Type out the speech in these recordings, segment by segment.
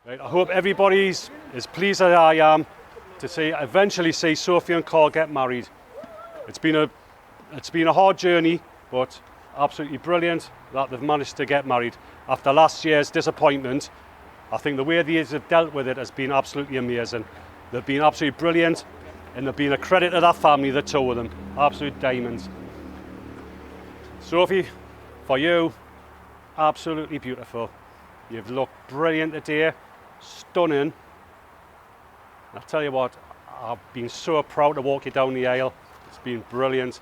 Right, I hope everybody's as pleased as I am to eventually see Sophie and Karl get married. It's been a hard journey, but absolutely brilliant that they've managed to get married. After last year's disappointment, I think the way these have dealt with it has been absolutely amazing. They've been absolutely brilliant, and they've been a credit to that family, the two of them. Absolute diamonds. Sophie, for you, absolutely beautiful. You've looked brilliant today, stunning. I'll tell you what, I've been so proud to walk you down the aisle. It's been brilliant.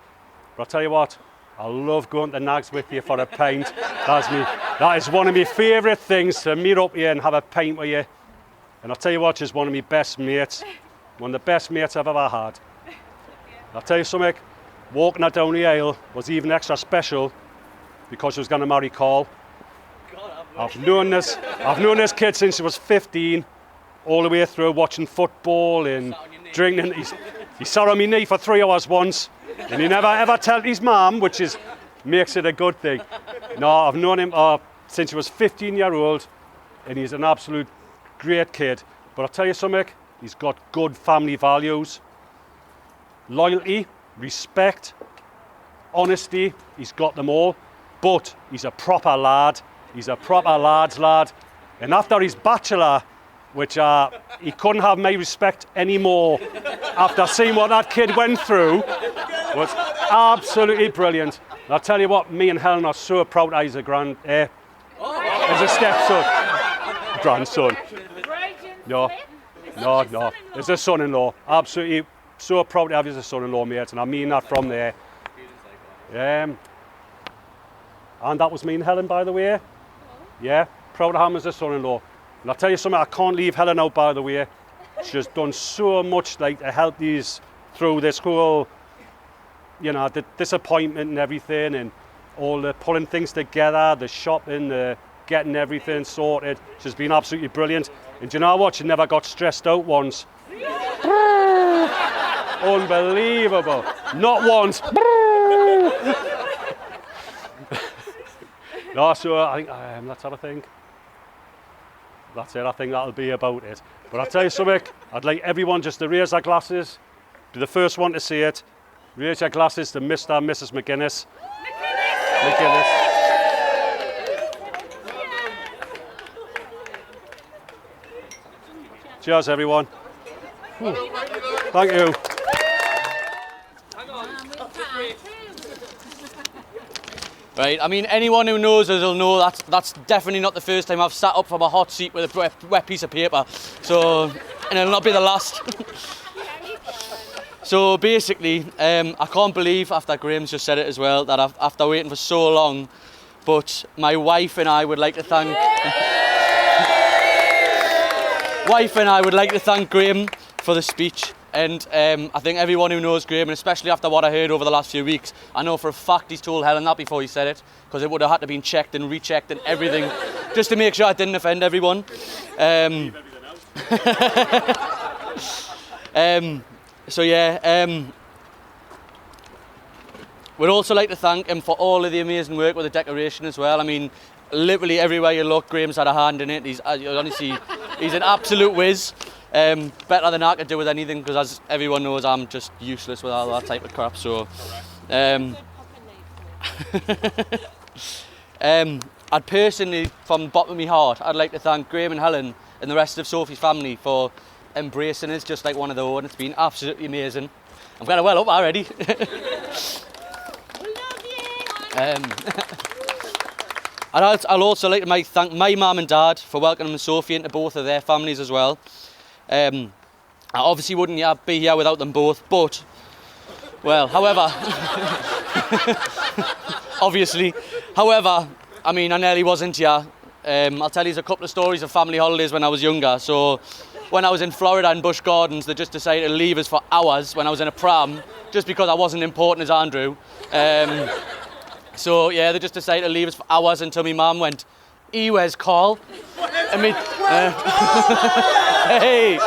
But I'll tell you what, I love going to Nags with you for a pint. That is one of my favourite things, to meet up here and have a pint with you. And I'll tell you what, she's one of my best mates. One of the best mates I've ever had. I'll tell you something, walking her down the aisle was even extra special because she was going to marry Karl. I've known this kid since he was 15, all the way through, watching football and drinking. He sat on my knee for 3 hours once, and he never ever told his mum, which makes it a good thing. No, I've known him since he was 15-year-old, and he's an absolute great kid. But I'll tell you something, he's got good family values, loyalty, respect, honesty. He's got them all. But he's a proper lad. He's a proper lad's lad. And after his bachelor, which he couldn't have my respect anymore after seeing what that kid went through, was absolutely brilliant. And I'll tell you what, me and Helen are so proud as a stepson. Grandson. No. As a son-in-law. Absolutely so proud to have you as a son-in-law, mate. And I mean that from there. And that was me and Helen, by the way. Yeah, proud to have him as a son-in-law. And I'll tell you something, I can't leave Helen out, by the way. She's done so much to help these through this whole, the disappointment and everything, and all the pulling things together, the shopping, the getting everything sorted. She's been absolutely brilliant. And do you know what? She never got stressed out once. Unbelievable. Not once. No, so I think let's have a think. That's it, I think that'll be about it. But I'll tell you something, I'd like everyone just to raise their glasses. Be the first one to see it. Raise your glasses to Mr. and Mrs. McGuinness. McGuinness. Cheers, everyone. Thank you. Right, I mean, anyone who knows us will know that's definitely not the first time I've sat up from a hot seat with a wet piece of paper. So, and it'll not be the last. So basically, I can't believe, after Graham's just said it as well, that after waiting for so long, but my wife and I would like to thank... Graham for the speech. And I think everyone who knows Graham, and especially after what I heard over the last few weeks, I know for a fact he's told Helen that before he said it, because it would have had to been checked and rechecked and everything, just to make sure I didn't offend everyone. So yeah, we'd also like to thank him for all of the amazing work with the decoration as well. I mean, literally everywhere you look, Graham's had a hand in it. He's an absolute whiz. Better than I could do with anything, because as everyone knows, I'm just useless with all that type of crap. So, I'd personally, from the bottom of my heart, I'd like to thank Graham and Helen and the rest of Sophie's family for embracing us just like one of their own. It's been absolutely amazing. I'm kind of well up already. And I'll also like to thank my mum and dad for welcoming Sophie into both of their families as well. I obviously wouldn't be here without them both, but, well, however, obviously, however, I mean, I nearly wasn't here. I'll tell you a couple of stories of family holidays when I was younger. So, when I was in Florida in Busch Gardens, they just decided to leave us for hours when I was in a pram, just because I wasn't important as Andrew. So, yeah, they just decided to leave us for hours until my mum went, where's Karl? And me, hey!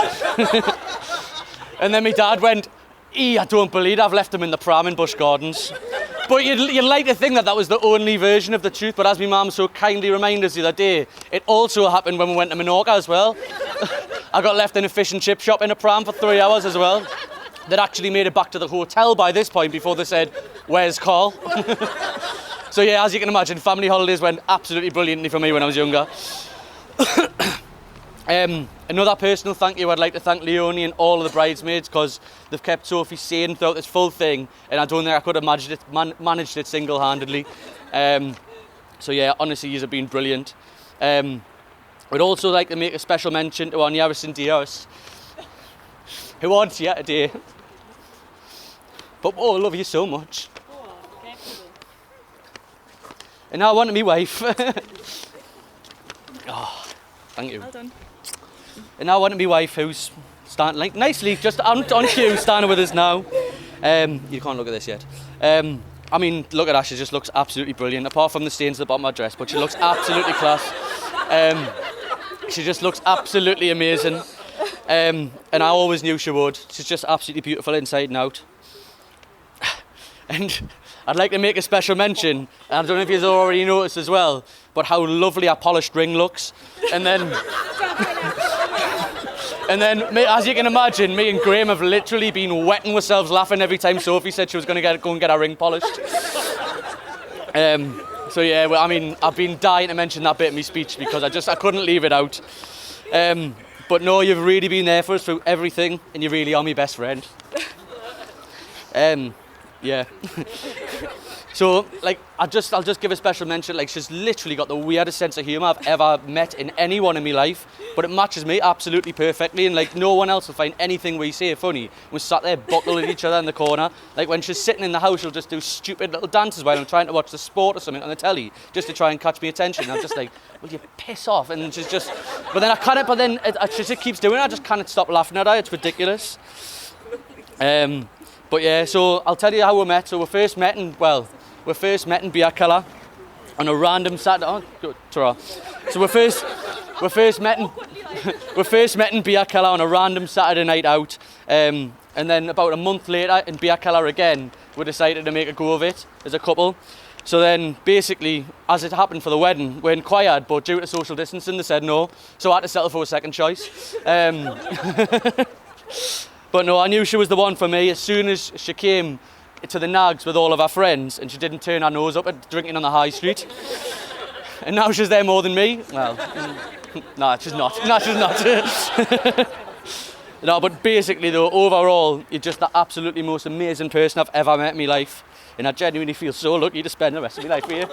And then my dad went, I don't believe I've left him in the pram in Busch Gardens. But you'd like to think that was the only version of the truth, but as my mum so kindly reminded us the other day, it also happened when we went to Menorca as well. I got left in a fish and chip shop in a pram for 3 hours as well. They'd actually made it back to the hotel by this point before they said, "Where's Karl?" So yeah, as you can imagine, family holidays went absolutely brilliantly for me when I was younger. Another personal thank you, I'd like to thank Leonie and all of the bridesmaids, because they've kept Sophie sane throughout this full thing, and I don't think I could have managed it single-handedly. So yeah, honestly, you've been brilliant. We'd also like to make a special mention to our nearest and dearest, who aren't here today. But I love you so much. And now I want to be wife. Oh, thank you. Well done. And now I want to be wife, who's standing like nicely, just on cue, standing with us now. You can't look at this yet. I mean, look at her, she just looks absolutely brilliant, apart from the stains at the bottom of her dress, but she looks absolutely class. She just looks absolutely amazing. And I always knew she would. She's just absolutely beautiful inside and out. And I'd like to make a special mention, and I don't know if you've already noticed as well, but how lovely our polished ring looks. And then, as you can imagine, me and Graham have literally been wetting ourselves laughing every time Sophie said she was going to go and get her ring polished. So yeah, well, I mean, I've been dying to mention that bit in my speech because I couldn't leave it out. But no, you've really been there for us through everything, and you really are my best friend. Yeah. So, like, I'll just give a special mention. Like, she's literally got the weirdest sense of humour I've ever met in anyone in my life. But it matches me absolutely perfectly, and like, no one else will find anything we say funny. We're sat there buckling at each other in the corner. Like, when she's sitting in the house, she'll just do stupid little dances while I'm trying to watch the sport or something on the telly, just to try and catch me attention. And I'm just like, will you piss off? And she's just, she just keeps doing it. I just can't stop laughing at her. It's ridiculous. But yeah, so I'll tell you how we met. So we first met in Biakala on a random Saturday. Oh, good, ta-ra. So we first met in Biakala on a random Saturday night out, and then about a month later in Biakala again, we decided to make a go of it as a couple. So then, basically, as it happened for the wedding, we inquired, but due to social distancing, they said no. So I had to settle for a second choice. But no, I knew she was the one for me as soon as she came to the Nags with all of her friends, and she didn't turn her nose up at drinking on the high street. And now she's there more than me. Well, no, she's not. No, she's not. No, but basically though, overall, you're just the absolutely most amazing person I've ever met in my life. And I genuinely feel so lucky to spend the rest of my life with you.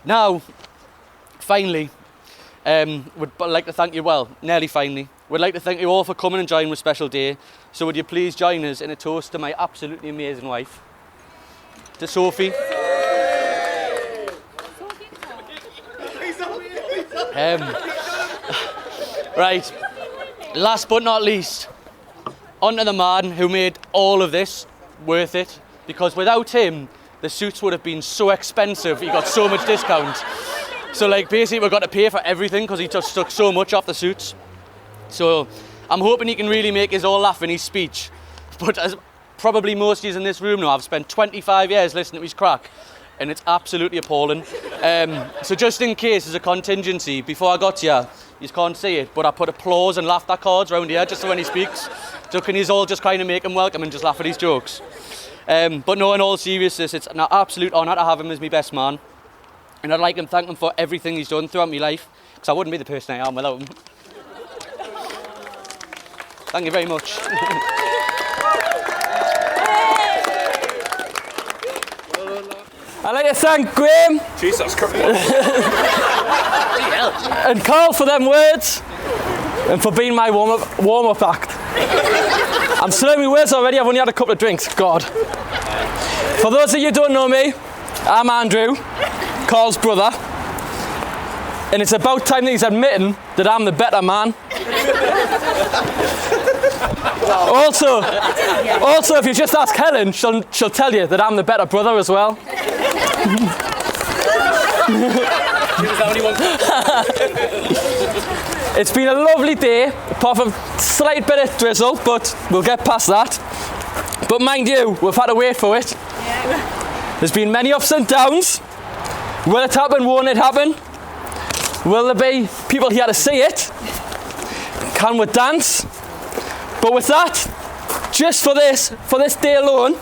Now, finally, would like to thank you, well, nearly finally. We'd like to thank you all for coming and joining this special day. So would you please join us in a toast to my absolutely amazing wife, to Sophie. Right, last but not least, on to the man who made all of this worth it, because without him, the suits would have been so expensive, he got so much discount. So like basically we've got to pay for everything because he just took so much off the suits. So I'm hoping he can really make us all laugh in his speech. But as probably most of you in this room know, I've spent 25 years listening to his crack, and it's absolutely appalling. So just in case, as a contingency, before I got here, you can't see it, but I put applause and laughter cards around here just so when he speaks. So can you all just kind of make him welcome and just laugh at his jokes? But no, in all seriousness, it's an absolute honour to have him as my best man. And I'd like to thank him for everything he's done throughout my life, because I wouldn't be the person I am without him. Thank you very much. I'd like to thank Graham Jesus Christ. and Karl for them words and for being my warm-up act. I'm slurring my words already, I've only had a couple of drinks, God. For those of you who don't know me, I'm Andrew, Karl's brother, and it's about time that he's admitting that I'm the better man. Also, if you just ask Helen, she'll tell you that I'm the better brother as well. It's been a lovely day, apart from a slight bit of drizzle, but we'll get past that. But mind you, we've had to wait for it. There's been many ups and downs. Will it happen? Won't it happen? Will there be people here to see it? Can we dance? But with that, just for this day alone,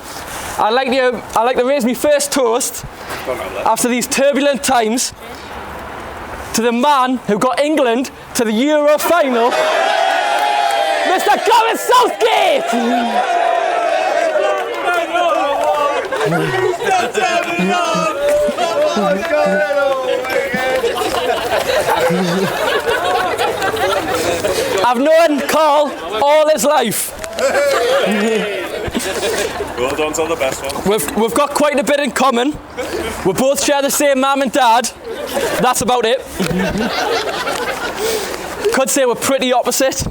I'd like to raise my first toast after these turbulent times to the man who got England to the Euro final, Mr. Gareth Southgate! I've known Karl all his life. Well done to the best one. We've got quite a bit in common. We both share the same mum and dad. That's about it. Could say we're pretty opposite.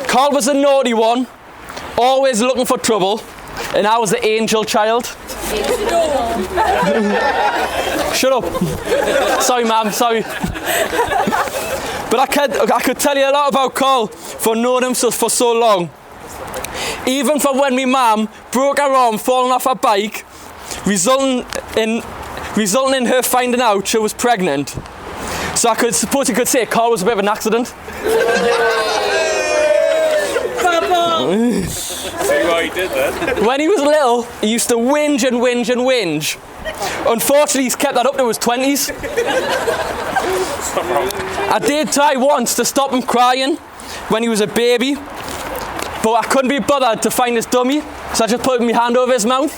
Karl was the naughty one, always looking for trouble, and I was the angel child. Shut up. Sorry, ma'am, sorry. But I could tell you a lot about Karl for knowing him for so long. Even from when my mum broke her arm falling off her bike, resulting in her finding out she was pregnant. So I suppose you could say Karl was a bit of an accident. See what he did then? When he was little, he used to whinge and whinge and whinge. Unfortunately, he's kept that up to his 20s. I did try once to stop him crying when he was a baby, but I couldn't be bothered to find his dummy, so I just put my hand over his mouth.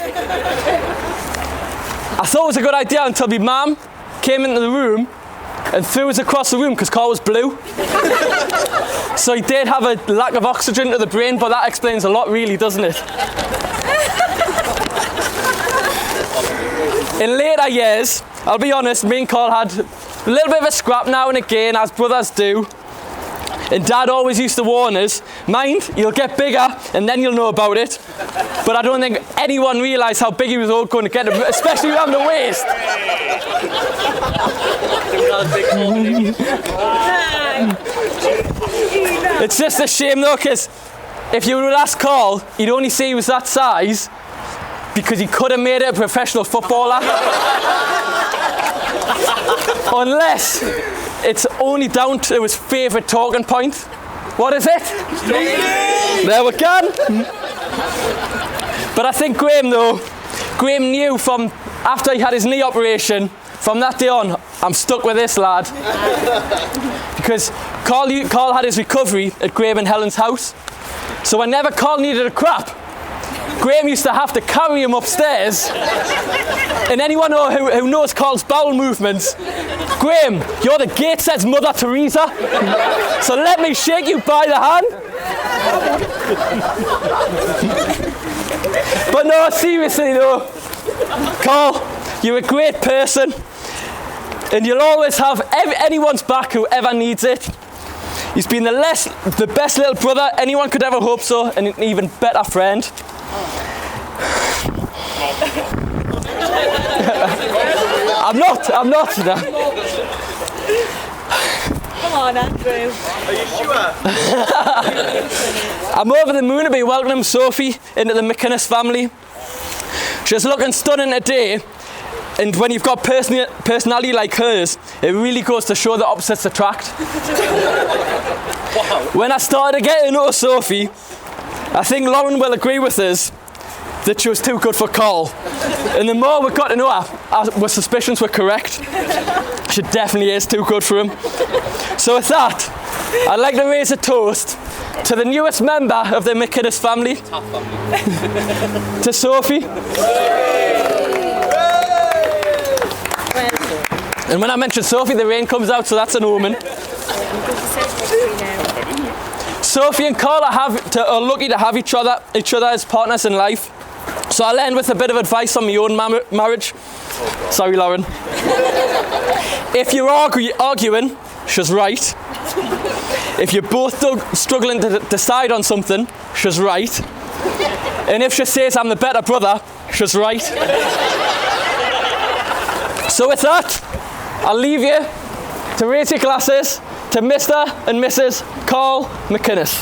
I thought it was a good idea until my mum came into the room and threw us across the room because Karl was blue. So he did have a lack of oxygen to the brain, but that explains a lot really, doesn't it? In later years, I'll be honest, me and Karl had a little bit of a scrap now and again, as brothers do. And Dad always used to warn us, mind, you'll get bigger and then you'll know about it. But I don't think anyone realised how big he was all going to get, especially around the waist. It's just a shame though, because if you would ask Karl, he'd only say he was that size because he could have made it a professional footballer. Unless it's only down to his favourite talking point. What is it? There we go. But I think Graham knew from after he had his knee operation, from that day on, I'm stuck with this lad. Because Karl had his recovery at Graham and Helen's house. So whenever Karl needed a crap, Graham used to have to carry him upstairs. And anyone who knows Karl's bowel movements, Graham, you're the Gateshead's Mother Teresa. So let me shake you by the hand. But no, seriously though, Karl, you're a great person. And you'll always have anyone's back who ever needs it. He's been the best little brother anyone could ever hope so, and an even better friend. I'm not. No. Come on, Andrew. Are you sure? I'm over the moon to be welcoming Sophie into the McInnes family. She's looking stunning today, and when you've got personality like hers, it really goes to show the opposites attract. Wow. When I started to get to know Sophie, I think Lauren will agree with us that she was too good for Karl. And the more we got to know her, our suspicions were correct. She definitely is too good for him. So with that, I'd like to raise a toast to the newest member of the McInnes family, to Sophie. And when I mention Sophie, the rain comes out, so that's an omen. Sophie and Karl are lucky to have each other as partners in life. So I'll end with a bit of advice on my own marriage. Sorry, Lauren. If you're arguing, she's right. If you're both struggling to decide on something, she's right. And if she says I'm the better brother, she's right. So with that, I'll leave you to raise your glasses to Mr. and Mrs. Karl McInnes.